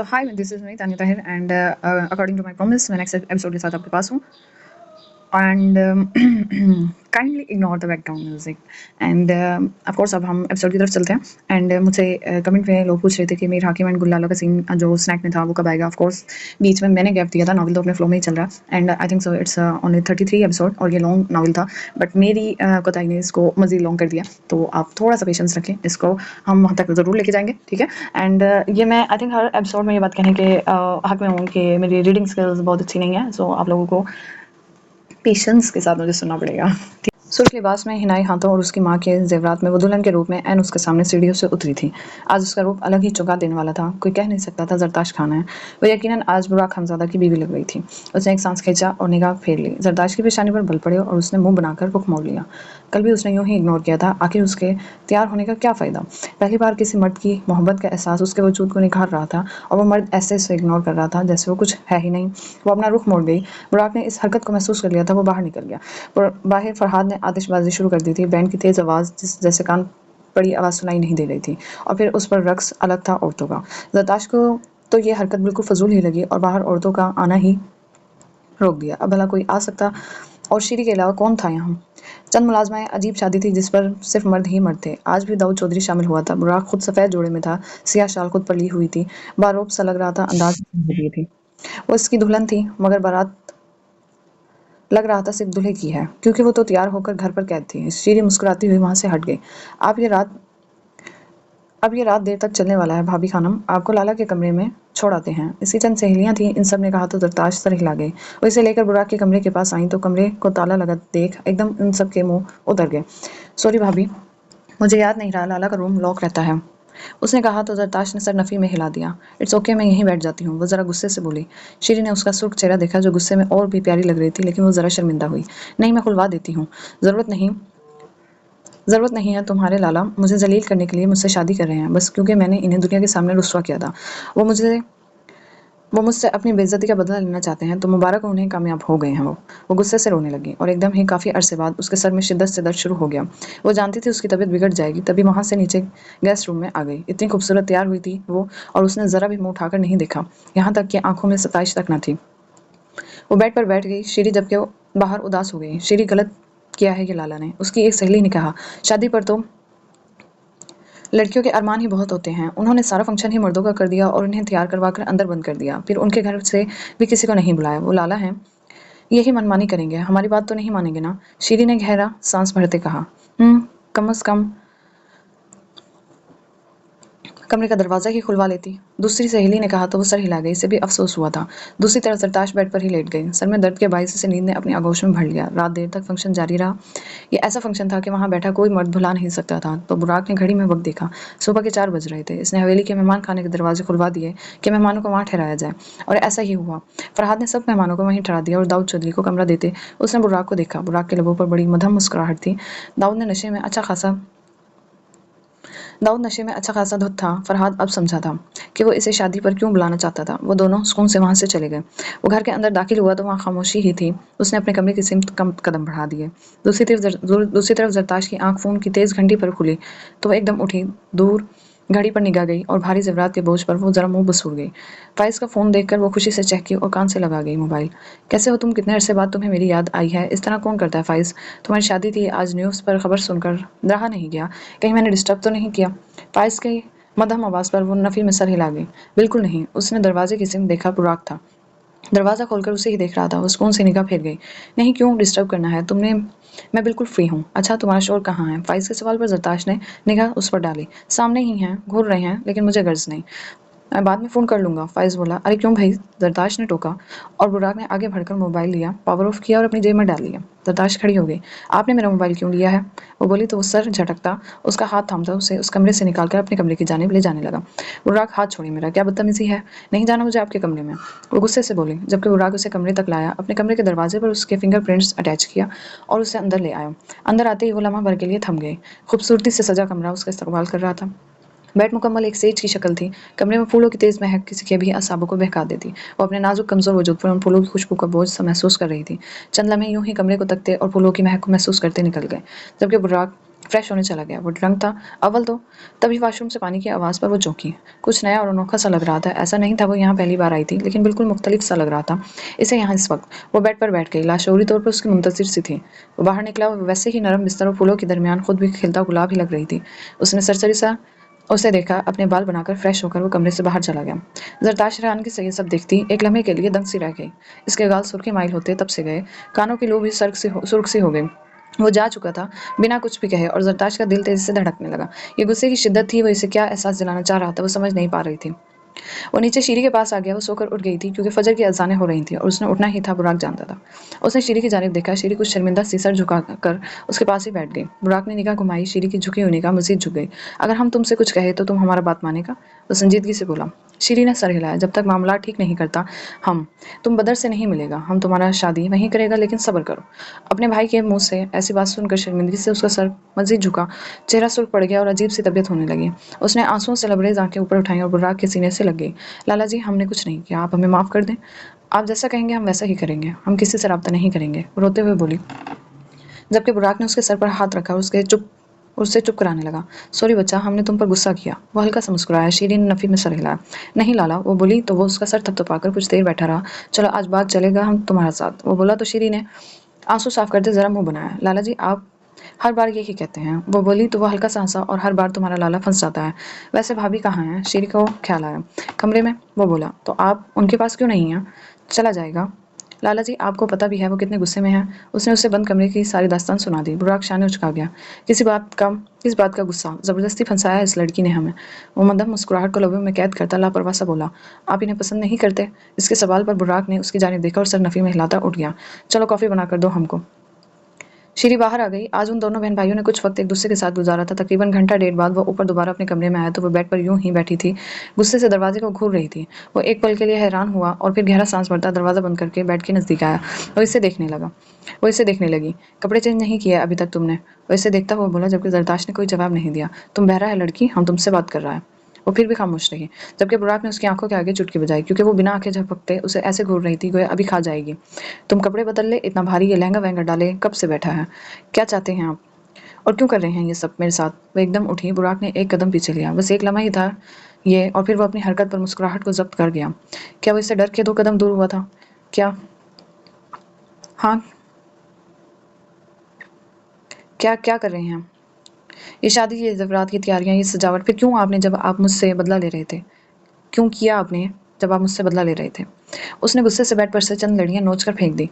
Hi, this is me, Tanya Tahir, and according to my promise, मैं next episode के साथ आपके पास हूँ. And kindly ignore the background music. And of course अब हम episode की तरफ चलते हैं. एंड मुझे कमेंट में लोग पूछ रहे थे कि मीर हाकिम एंड गुल्लाला का सीन जो स्नैक में था वो कब आएगा. ऑफ कोर्स बीच में मैंने गैप दिया था, नॉवल तो अपने फ्लो में ही चल रहा है. And I think so it's only 33 episode और ये लॉन्ग नॉवल था, बट मेरी कोताही ने इसको मज़ीद लॉन्ग कर दिया. तो आप थोड़ा सा पेशेंस रखें, इसको हम वहाँ तक ज़रूर लेके जाएंगे, ठीक है. एंड ये मैं आई थिंक हर एपिसोड में ये बात कहने के हक में हूँ कि मेरी रीडिंग स्किल्स बहुत अच्छी नहीं है. सो आप लोगों को पेशेंस के साथ मुझे सुनना पड़ेगा. सुर्ख लिबास में हिनाई हाथों और उसकी माँ के जेवरात में वो दुल्हन के रूप में ऐन उसके सामने सीढ़ियों से उतरी थी. आज उसका रूप अलग ही चौंका देने वाला था. कोई कह नहीं सकता था जरदाश खान है. वो यकीनन आज बुराक हमजादा की बीवी लग गई थी. उसने एक सांस खींचा और निगाह फेर ली. जरदाश की पेशानी पर बल पड़े और उसने मुंह बनाकर रुख मोड़ लिया. कल भी उसने यूं ही इग्नोर किया था. आखिर उसके तैयार होने का क्या फ़ायदा. पहली बार किसी मर्द की मोहब्बत का एहसास उसके वजूद को निखार रहा था और वो मर्द ऐसे उसे इग्नोर कर रहा था जैसे वो कुछ है ही नहीं. वो अपना रुख मोड़ गई. बुराक ने इस हरकत को महसूस कर लिया था. वो बाहर निकल गया. बाहर फरहाद ने आतिशबाजी शुरू कर दी थी. बैंड की तेज़ आवाज़ जैसे कान बड़ी आवाज़ सुनाई नहीं दे रही थी. और फिर उस पर रक्स अलग था औरतों का. जरदाश को तो ये हरकत बिल्कुल फजूल ही लगी और बाहर औरतों का आना ही रोक दिया. अब भला कोई आ सकता और शीरी के अलावा कौन था यहाँ. चंद मुलाजमाएं अजीब शादी थी जिस पर सिर्फ मर्द ही मर्द थे. आज भी दाऊद चौधरी शामिल हुआ था. बुराक खुद सफ़ेद जोड़े में था. सियाह शाल खुद पर ली हुई थी. बारोब सा लग रहा था. अंदाज थी वो इसकी दुल्हन थी, मगर बारात लग रहा था सिर्फ दूल्हे की है, क्योंकि वो तो तैयार होकर घर पर कैद थी. शीरी मुस्कुराती हुई वहां से हट गई. अब ये रात देर तक चलने वाला है भाभी खानम. आपको लाला के कमरे में छोड़ आते हैं. इसकी चंद सहेलियां थीं. इन सब ने कहा तो जरदाश सर हिला गई. वो इसे लेकर बुराक के कमरे के पास आई तो कमरे को ताला लगा देख एकदम इन सब के मुंह उतर गए. सॉरी भाभी, मुझे याद नहीं रहा लाला का रूम लॉक रहता है, उसने कहा तो जरदाश ने सर नफ़ी में हिला दिया. इट्स ओके, मैं यहीं बैठ जाती हूँ, वो ज़रा गुस्से से बोली. शीरी ने उसका सुर्ख चेहरा देखा जो गुस्से में और भी प्यारी लग रही थी, लेकिन वो ज़रा शर्मिंदा हुई. नहीं, मैं खुलवा देती हूँ. ज़रूरत नहीं है तुम्हारे लाला मुझे जलील करने के लिए मुझसे शादी कर रहे हैं बस क्योंकि मैंने इन्हें दुनिया के सामने रुस्वा किया था. वो मुझसे अपनी बेइज्जती का बदला लेना चाहते हैं तो मुबारक हो, उन्हें कामयाब हो गए हैं. वो गुस्से से रोने लगी और एकदम ही काफ़ी अरसे बाद उसके सर में शिद्दत से दर्द शुरू हो गया. वो जानती थी उसकी तबीयत बिगड़ जाएगी, तभी वहाँ से नीचे गेस्ट रूम में आ गई. इतनी खूबसूरत तैयार हुई थी वो, और उसने ज़रा भी मुँह उठाकर नहीं देखा, यहाँ तक कि आंखों में सताइश तक न थी. वो बेड पर बैठ गई. शीरी जबकि वो बाहर उदास हो गई. शीरी, गलत किया है ये लाला ने, उसकी एक सहेली ने कहा. शादी पर तो लड़कियों के अरमान ही बहुत होते हैं. उन्होंने सारा फंक्शन ही मर्दों का कर दिया और उन्हें तैयार करवाकर अंदर बंद कर दिया. फिर उनके घर से भी किसी को नहीं बुलाया. वो लाला हैं, यही मनमानी करेंगे, हमारी बात तो नहीं मानेंगे ना. शीरी ने गहरा सांस भरते कहा. कम अज कम कमरे का दरवाज़ा ही खुलवा लेती, दूसरी सहेली ने कहा तो वो सर हिला गई. इसे भी अफसोस हुआ था. दूसरी तरफ जरदाश बेड पर ही लेट गई. सर में दर्द के बायस से नींद ने अपनी आगोश में भर लिया. रात देर तक फंक्शन जारी रहा. ये ऐसा फंक्शन था कि वहाँ बैठा कोई मर्द भुला नहीं सकता था. तो बुराक ने घड़ी में वक्त देखा. सुबह के 4 बज रहे थे. इसने हवेली के मेहमान खाने के दरवाजे खुलवा दिए कि मेहमानों को वहाँ ठहराया जाए, और ऐसा ही हुआ. फरहाद ने सब मेहमानों को वहीं ठहरा दिया और दाऊद चौधरी को कमरा देते उसने बुराक को देखा. बुराक के लबों पर बड़ी मध्यम मुस्कुराहट थी. दाऊद नशे में अच्छा खासा धुत था. फरहाद अब समझा था कि वो इसे शादी पर क्यों बुलाना चाहता था. वो दोनों सुकून से वहाँ से चले गए. वो घर के अंदर दाखिल हुआ तो वहाँ खामोशी ही थी. उसने अपने कमरे की सिमत कम कदम बढ़ा दिए. दूसरी तरफ जरदाश की आंख फ़ोन की तेज़ घंटी पर खुली तो वो एकदम उठी, दूर घड़ी पर निगाह गई और भारी ज़ेवरात के बोझ पर वो ज़रा मुंह बसूर गई. फ़ाइज़ का फ़ोन देखकर वो खुशी से चहकी और कान से लगा गई मोबाइल. कैसे हो तुम, कितने अरसे बाद तुम्हें मेरी याद आई है. इस तरह कौन करता है फ़ाइज़. तुम्हारी शादी थी आज, न्यूज़ पर खबर सुनकर रहा नहीं गया. कहीं मैंने डिस्टर्ब तो नहीं किया. फ़ाइज़ की मध्यम आवाज़ पर वो नफ़ी में सर हिला गई. बिल्कुल नहीं. उसने दरवाजे की सिमत देखा. बुराक था. दरवाज़ा खोलकर उसे ही देख रहा था. वो सुकून से निगाह फेर गई. नहीं, क्यों डिस्टर्ब करना है तुमने, मैं बिल्कुल फ्री हूँ. अच्छा, तुम्हारा शोर कहाँ है. फ़ाइज़ के सवाल पर जरदाश ने निगाह उस पर डाली. सामने ही हैं, घूर रहे हैं, लेकिन मुझे गर्ज नहीं. मैं बाद में फ़ोन कर लूँगा, फ़ाइज़ बोला. अरे क्यों भाई, जरदाश ने टोका, और बुराक ने आगे बढ़कर मोबाइल लिया, पावर ऑफ किया और अपनी जेब में डाल लिया. जरदाश खड़ी हो गई. आपने मेरा मोबाइल क्यों लिया है, वो बोली तो वो सर झटकता उसका हाथ थामता उसे उस कमरे से निकालकर अपने कमरे की जानिब ले जाने लगा. बुराक, हाथ छोड़िए मेरा, क्या बदतमीजी है, नहीं जाना मुझे आपके कमरे में, वो गुस्से से बोली. जबकि बुराक उसे कमरे तक लाया, अपने कमरे के दरवाजे पर उसके फिंगरप्रिंट्स अटैच किया और उसे अंदर ले आया. अंदर आते ही वो लम्हा भर के लिए थम गई. खूबसूरती से सजा कमरा उसका इस्तकबाल कर रहा था. बेड मुकम्मल एक सेज की शक्ल थी। कमरे में फूलों की तेज महक किसी के भी असाबों को बहका देती। वो अपने नाजुक कमजोर वजूद पर उन फूलों की खुशबू का बोझ सा महसूस कर रही थी। चंद लम्हे यूं ही कमरे को तकते और फूलों की महक को महसूस करते निकल गए, जबकि बुर्राक फ्रेश होने चला गया। वो ड्रंक था अव्वल तो। तभी वॉशरूम से पानी की आवाज़ पर वो चौंकी। कुछ नया और अनोखा सा लग रहा था। ऐसा नहीं था वो यहाँ पहली बार आई थी, लेकिन बिल्कुल मुख्तलिफ सा लग रहा था इसे यहाँ इस वक्त। वो बेड पर बैठ गई, लाशऊरी तौर पर उसकी मुंतज़िर सी थी। वो बाहर निकला, वो वैसे ही नरम बिस्तर और फूलों के दरमियान खुद भी खिलता गुलाब ही लग रही थी। उसने सरसरी सा उसे देखा, अपने बाल बनाकर फ्रेश होकर वो कमरे से बाहर चला गया। जरताश हैरानगी से ये सब देखती एक लम्हे के लिए दंग सी रह गई। इसके गाल सुर्खी माइल होते तब से गए, कानों की लू भी सुर्ख सी हो गई। वो जा चुका था बिना कुछ भी कहे, और जरताश का दिल तेजी से धड़कने लगा। ये गुस्से की शिद्दत थी, वो इसे क्या एहसास दिलाना चाह रहा था वो समझ नहीं पा रही थी। वो नीचे शीरी के पास आ गया। वो सोकर उठ गई थी क्योंकि फजर की अजानें हो रही थी और उसने उठना ही था, बुराक जानता था। उसने शीरी की जानिब देखा। शीरी कुछ शर्मिंदा सी सर झुका कर उसके पास ही बैठ गई। बुराक ने निगाह घुमाई। शीरी की झुकी हुई निगाह मजीद झुक गई। अगर हम तुमसे कुछ कहे तो तुम हमारा बात मानेगा? वो संजीदगी से बोला। शीरी ने सर हिलाया। जब तक मामला ठीक नहीं करता हम तुम बदर से नहीं मिलेगा। हम तुम्हारा शादी वहीं करेगा, लेकिन सब्र करो। अपने भाई के मुंह से ऐसी बात सुनकर शर्मिंदगी से उसका सर मजीद झुका, चेहरा सुर्ख पड़ गया और अजीब सी तबीयत होने लगी। उसने आंसुओं से लबरेज आंखें ऊपर उठाई और बुर्राक के सीने से लग गई। लाला जी, हमने कुछ नहीं किया, आप हमें माफ़ कर दें। आप जैसा कहेंगे हम वैसा ही करेंगे, हम किसी से राब्ता नहीं करेंगे, रोते हुए बोली, जबकि बुराक ने उसके सर पर हाथ रखा। उससे चुप कराने लगा। सॉरी बच्चा, हमने तुम पर गुस्सा किया। वो हल्का सा मुस्कुराया। शीरी ने नफ़ी में सर हिलाया। नहीं लाला, वो बोली तो वो उसका सर थपथपाकर कुछ देर बैठा रहा। चलो आज बात चलेगा हम तुम्हारे साथ, वो बोला तो शीरी ने आंसू साफ करते जरा मुंह बनाया। लाला जी, आप हर बार यही कहते हैं, वो बोली तो वो हल्का सा हंसा, और हर बार तुम्हारा लाला फंस जाता है। वैसे भाभी कहाँ हैं? शीरी को ख्याल आया। कमरे में, वो बोला। तो आप उनके पास क्यों नहीं हैं? चला जाएगा। लाला जी, आपको पता भी है वो कितने गुस्से में है। उसने उसे बंद कमरे की सारी दास्तान सुना दी। बुराक शाने उचका गया। किस बात का गुस्सा? जबरदस्ती फंसाया इस लड़की ने हमें। वो मदम मुस्कुराहट को लबों में कैद करता लापरवाह सा बोला। आप इन्हें पसंद नहीं करते? इसके सवाल पर बुराक ने उसकी जानिब देखा और सर नफी में हिलाता उठ गया। चलो कॉफी बनाकर दो हमको। शीरी बाहर आ गई। आज उन दोनों बहन भाइयों ने कुछ वक्त एक दूसरे के साथ गुजारा था। तकरीबन घंटा डेढ़ बाद वो ऊपर दोबारा अपने कमरे में आया तो वो बेड पर यूं ही बैठी थी, गुस्से से दरवाजे को घूर रही थी। वो एक पल के लिए हैरान हुआ और फिर गहरा सांस भरता दरवाजा बंद करके बेड के नजदीक आया। वो इसे देखने लगी। कपड़े चेंज नहीं किए अभी तक तुमने? वो इसे देखता हुआ बोला, जबकि जरदाश्त ने कोई जवाब नहीं दिया। तुम बहरा है लड़की, हम तुमसे बात कर रहा है। वो फिर भी खामोश रही, जबकि बुराक ने उसकी आंखों के आगे चुटकी बजाई, क्योंकि वो बिना आंखें झपकते उसे ऐसे घूर रही थी गोया अभी खा जाएगी। तुम कपड़े बदल ले, इतना भारी ये लहंगा वहंगा डाले कब से बैठा है? क्या चाहते हैं आप? और क्यों कर रहे हैं ये सब मेरे साथ? वो एकदम उठी। बुराक ने एक कदम पीछे लिया। बस एक लम्हा ही था ये, और फिर वो अपनी हरकत पर मुस्कुराहट को जब्त कर गया। क्या वो इससे डर के दो कदम दूर हुआ था? क्या? हाँ। क्या क्या कर रहे हैं? ये शादी, ये ज़ेवरात की तैयारियां, ये सजावट, फिर क्यों आपने जब आप मुझसे बदला ले रहे थे? क्यों किया आपने जब आप मुझसे बदला ले रहे थे? उसने गुस्से से बेड पर से चंद लड़ियां नोच कर फेंक दी।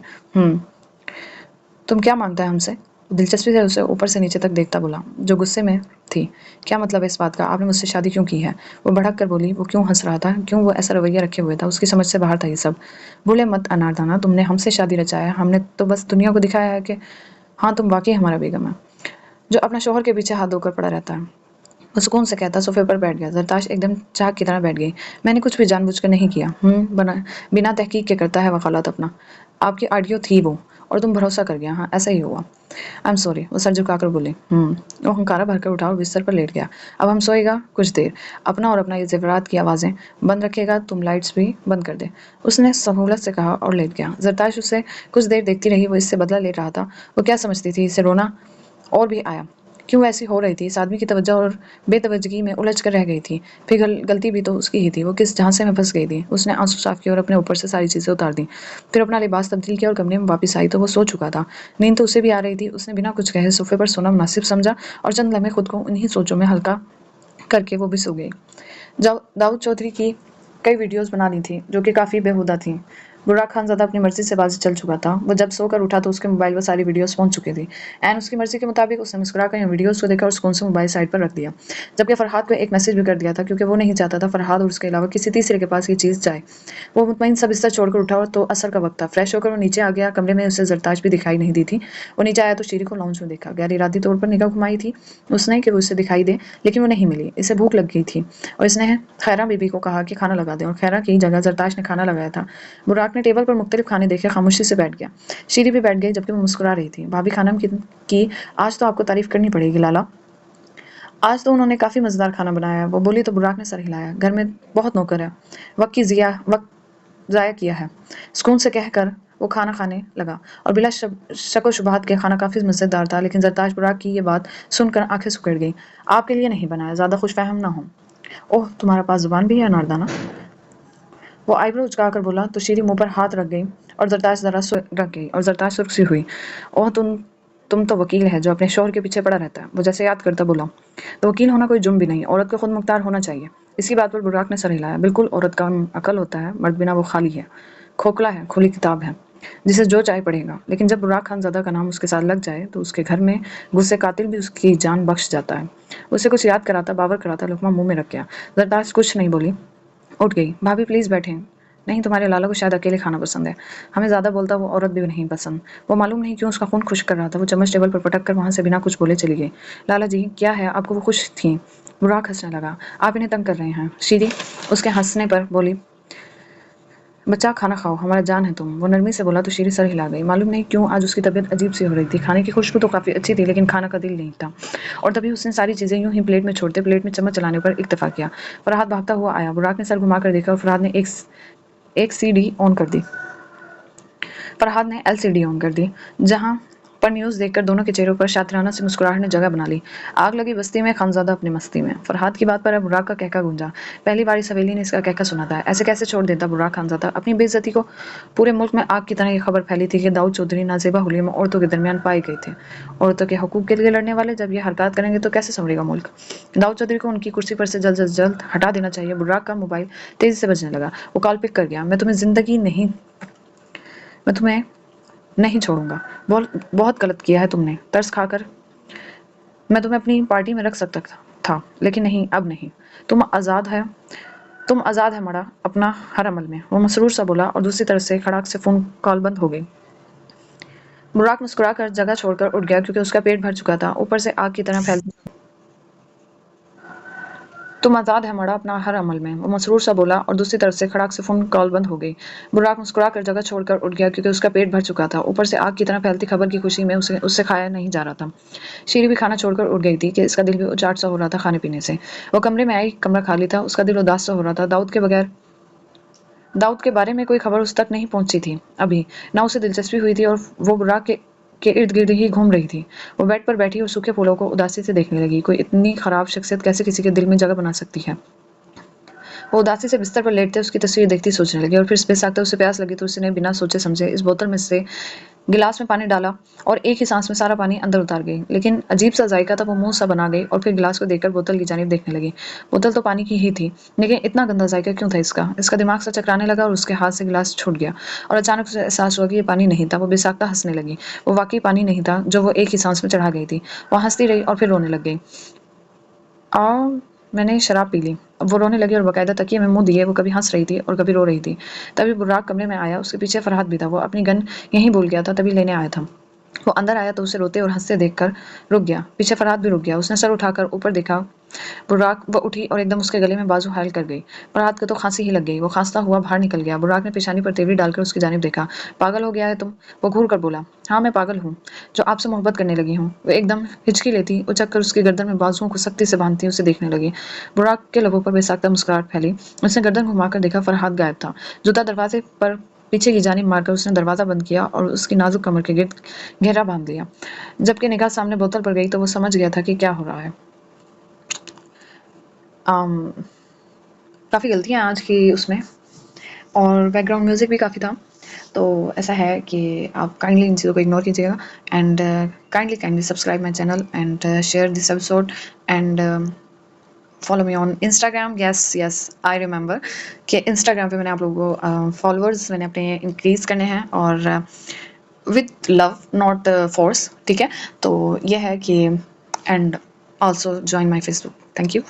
तुम क्या मांगता है हमसे? दिलचस्पी से उसे ऊपर से नीचे तक देखता बोला, जो गुस्से में थी। क्या मतलब है इस बात का? आपने मुझसे शादी क्यों की है? वो भड़क कर बोली। वो क्यों हंस रहा था, क्यों वो ऐसा रवैया रखे हुए था? उसकी समझ से बाहर था ये सब। बोले मत अनारदाना, तुमने हमसे शादी रचाया, हमने तो बस दुनिया को दिखाया है कि हाँ तुम वाकई हमारा बेगम है, जो अपना शोहर के पीछे हाथ धोकर पड़ा रहता है। वो सुकून से कहता सोफे पर बैठ गया। जरताश एकदम चाक की तरह बैठ गई। मैंने कुछ भी जानबूझकर नहीं किया। बना बिना तहकीक के करता है वकालत अपना। आपकी आडियो थी वो, और तुम भरोसा कर गया। हाँ ऐसा ही हुआ। आई एम सॉरी, वो सर झुकाकर बोले। वो हंकारा भरकर उठा और बिस्तर पर लेट गया। अब हम सोएगा कुछ देर, अपना और अपना ये जेवरात की आवाज़ें बंद रखेगा, तुम लाइट्स भी बंद कर दे, उसने सहूलत से कहा और लेट गया। जरताश उसे कुछ देर देखती रही। वो इससे बदला ले रहा था। वो क्या समझती थी, इसे रोना और भी आया? क्यों ऐसी हो रही थी? इस आदमी की तवज्जो और बेतवज्जगी में उलझ कर रह गई थी। फिर गलती भी तो उसकी ही थी। वो किस झांसे में फंस गई थी। उसने आंसू साफ किए और अपने ऊपर से सारी चीज़ें उतार दी। फिर अपना लिबास तब्दील किया और कमरे में वापस आई तो वो सो चुका था। नींद तो उसे भी आ रही थी। उसने बिना कुछ कहे सोफे पर सोना मुनासिब समझा और चंद लम्हे खुद को उन्हीं सोचों में हल्का करके वो भी सो गई। दाऊद चौधरी की कई वीडियोस बना ली थी जो कि काफ़ी बेहुदा थी। बुर्राक खानज़ादा अपनी मर्जी से बाजी चल चुका था। वो जब सोकर उठा तो उसके मोबाइल पर सारी वीडियोस पहुंच चुकी थी। एन उसकी मर्जी के मुताबिक उसने मुस्कुराकर इन वीडियोस को देखा और सुकून से मोबाइल साइड पर रख दिया। जबकि फरहाद को एक मैसेज भी कर दिया था, क्योंकि वो नहीं चाहता था फरहाद और उसके अलावा किसी तीसरे के पास ये चीज़ जाए। वो मुतमईन सब बिस्तर छोड़कर उठा और तो असर का वक्त था। फ्रेश होकर वो नीचे आ गया। कमरे में उसे जरताज भी दिखाई नहीं दी थी। वो नीचे आया तो शीरी को लाउंज में देखा। गैर इरादी तौर पर निगाह घुमाई थी उसने कि वो उसे दिखाई दे, लेकिन वो नहीं मिली। इसे भूख लग गई थी और इसने खैरा बीबी को कहा कि खाना लगा दें, और खैरा की जगह जरताश ने खाना लगाया था। बुराक ने टेबल पर मुख्तलिफ खाने देखे खामोशी से बैठ गया। शीरी भी बैठ गई, जबकि वो मुस्कुरा रही थी। भाभी खानम की आज तो आपको तारीफ करनी पड़ेगी लाला, आज तो उन्होंने काफ़ी मज़ेदार खाना बनाया है, वो बोली तो बुराक ने सर हिलाया। घर में बहुत नौकर है, वक्त ज़ाया किया है। सुकून से कहकर वो खाना खाने लगा और बिला शक व शुबहात के खाना काफ़ी मज़ेदार था, लेकिन ज़रताश बुराक की ये बात सुनकर आंखें सिकुड़ गई। आपके लिए नहीं बनाया, ज़्यादा खुशफहम ना हो। ओह, तुम्हारे पास ज़ुबान भी है नारदाना। वो आईब्रो उचकाकर बोला तो शीरी मुंह पर हाथ रख गई और जरताश सुर्ख सी हुई। ओह, तुम तो वकील है जो अपने शोहर के पीछे पड़ा रहता है। वो जैसे याद करता बोला, तो वकील होना कोई जुर्म भी नहीं, औरत को खुद मुख्तार होना चाहिए। इसी बात पर बुराक ने सर हिलाया। बिल्कुल, औरत का अकल होता है, मर्द बिना वो खाली है, खोखला है, खुली किताब है, जिसे जो चाहे पढ़ेगा। लेकिन जब बुराक खानज़ादा का नाम उसके साथ लग जाए तो उसके घर में गुस्से कातिल भी उसकी जान बख्श जाता है। उसे कुछ याद कराता, बावर कराता, लुकमा मुंह में रख गया। जरताश कुछ नहीं बोली, उठ गई। भाभी प्लीज़ बैठें। नहीं, तुम्हारे लाला को शायद अकेले खाना पसंद है। हमें ज़्यादा बोलता वो औरत भी नहीं पसंद। वो मालूम नहीं क्यों उसका खून खुश्क कर रहा था। वो चम्मच टेबल पर पटक कर वहाँ से बिना कुछ बोले चली गई। लाला जी, क्या है आपको? वो खुश थीं। बुराक हंसने लगा। आप इन्हें तंग कर रहे हैं। शीरी उसके हंसने पर बोली, बच्चा खाना खाओ, हमारा जान है तुम। वो नरमी से बोला तो शीरी सर हिला गई। मालूम नहीं क्यों आज उसकी तबीयत अजीब सी हो रही थी। खाने की खुशबू तो काफ़ी अच्छी थी, लेकिन खाना का दिल नहीं था। और तभी उसने सारी चीज़ें यूं ही प्लेट में छोड़ते प्लेट में चम्मच चलाने पर इक्तफा किया। फरहाद भागता हुआ आया। बुराक ने सर घुमाकर देखा और फरहाद ने एक सीडी ऑन कर दी। फरहाद ने एलसीडी ऑन कर दी, जहां पर न्यूज़ देखकर दोनों के चेहरों पर शातिराना सी मुस्कुराहट ने जगह बना ली। आग लगी बस्ती में, खानज़ादा अपनी मस्ती में। फरहाद की बात पर अब बुराक का कहका गूंजा। पहली बार इस हवेली ने इसका कहका सुना था। ऐसे कैसे छोड़ देता बुराक खानज़ादा अपनी बेइज्जती को। पूरे मुल्क में आग की तरह ये खबर फैली थी कि दाऊद चौधरी नाजेबा हुलिया में औरतों के दरमियान पाए गए थे। औरतों के हकूक के लिए लड़ने वाले जब ये हरकत करेंगे तो कैसे संभलेगा मुल्क। दाऊद चौधरी को उनकी कुर्सी पर से जल्द हटा देना चाहिए। बुराक का मोबाइल तेजी से बजने लगा। वो कॉल पिक कर गया। मैं तुम्हें नहीं छोड़ूंगा। बहुत गलत किया है तुमने। तरस खाकर मैं तुम्हें अपनी पार्टी में रख सकता था, लेकिन नहीं, अब नहीं। तुम आज़ाद है तुम आज़ाद है मड़ा, अपना हर अमल में। वो मसरूर सा बोला और दूसरी तरफ से खड़ाक से फोन कॉल बंद हो गई। बुराक मुस्कुराकर जगह छोड़कर उठ गया, क्योंकि उसका पेट भर चुका था। ऊपर से आग की तरह फैल तुम आज़ाद है मड़ा, अपना हर अमल में। वो मसरूर सा बोला और दूसरी तरफ से खड़ाक से फोन कॉल बंद हो गई। बुराक मुस्कुराकर जगह छोड़कर उठ गया, क्योंकि उसका पेट भर चुका था। ऊपर से आग की तरह फैलती खबर की खुशी में उससे खाया नहीं जा रहा था। शीरी भी खाना छोड़कर उठ गई थी कि इसका दिल भी उचाट सा हो रहा था खाने पीने से। वो कमरे में आई, कमरा खाली था। उसका दिल उदास सा हो रहा था। दाऊद के बारे में कोई खबर उस तक नहीं पहुंची थी अभी, ना उसे दिलचस्पी हुई थी, और वो बुराक के इर्द गिर्द ही घूम रही थी। वो बेड पर बैठी और सूखे फूलों को उदासी से देखने लगी। कोई इतनी खराब शख्सियत कैसे किसी के दिल में जगह बना सकती है। वो उदासी से बिस्तर पर लेटते उसकी तस्वीर देखती सोचने लगी, और फिर बेसाख्ता उसे प्यास लगी तो उसने बिना सोचे समझे इस बोतल में से गिलास में पानी डाला और एक ही सांस में सारा पानी अंदर उतार गई। लेकिन अजीब सा जायका था। वो मुंह सा बना गई और फिर गिलास को देखकर बोतल की जानिब देखने लगी। बोतल तो पानी की ही थी, लेकिन इतना गंदा जायका क्यों था इसका दिमाग सा चकराने लगा और उसके हाथ से गिलास छूट गया और अचानक उसे एहसास हुआ कि ये पानी नहीं था। वो बेसाख्ता हंसने लगी। वो वाकई पानी नहीं था जो वो एक ही सांस में चढ़ा गई थी। वो हंसती रही और फिर रोने लग गई। आ मैंने शराब पी ली। अब वो रोने लगी और बाकायदा तकिए में मुंह दिए वो कभी हंस रही थी और कभी रो रही थी। तभी बुर्राक कमरे में आया। उसके पीछे फरहाद भी था। वो अपनी गन यहीं भूल गया था, तभी लेने आया था। वो अंदर आया तो उसे रोते और हंसते देखकर रुक गया। पीछे फरहाद भी रुक गया। उसने सर उठाकर ऊपर देखा। बुर्राक वो उठी और एकदम उसके गले में बाजू हायल कर गई। फरहाद को तो खांसी ही लग गई। वो खांसता हुआ बाहर निकल गया। बुर्राक ने पेशानी पर तेवरी डालकर उसकी जानिब देखा। पागल हो गया है तुम? वो घूर कर बोला। हाँ, मैं पागल हूँ जो आपसे मोहब्बत करने लगी हूँ। वो एकदम हिचकी लेती, उचक कर उसकी गर्दन में बाजुओं को सख्ती से बांधती उसे देखने लगी। बुर्राक के लबों पर बेसाख्ता मुस्कुराहट फैली। उसने गर्दन घुमाकर देखा, फरहाद गायब था। जूता दरवाजे पर पीछे की जानिब मारकर उसने दरवाजा बंद किया और उसकी नाजुक कमर के गिर्द घेरा बांध दिया। जबकि निगाह सामने बोतल पर गई तो वो समझ गया था कि क्या हो रहा है। काफ़ी गलतियाँ आज की उसमें, और बैकग्राउंड म्यूज़िक भी काफ़ी था। तो ऐसा है कि आप काइंडली इन चीज़ों को इग्नोर कीजिएगा, and kindly subscribe my channel and share this episode and follow me on Instagram. Yes, I remember कि इंस्टाग्राम पे मैंने आप लोगों को फॉलोअर्स मैंने अपने इंक्रीज़ करने हैं, और विथ लव नॉट फोर्स, ठीक है। तो यह है कि, and also join my Facebook. Thank you.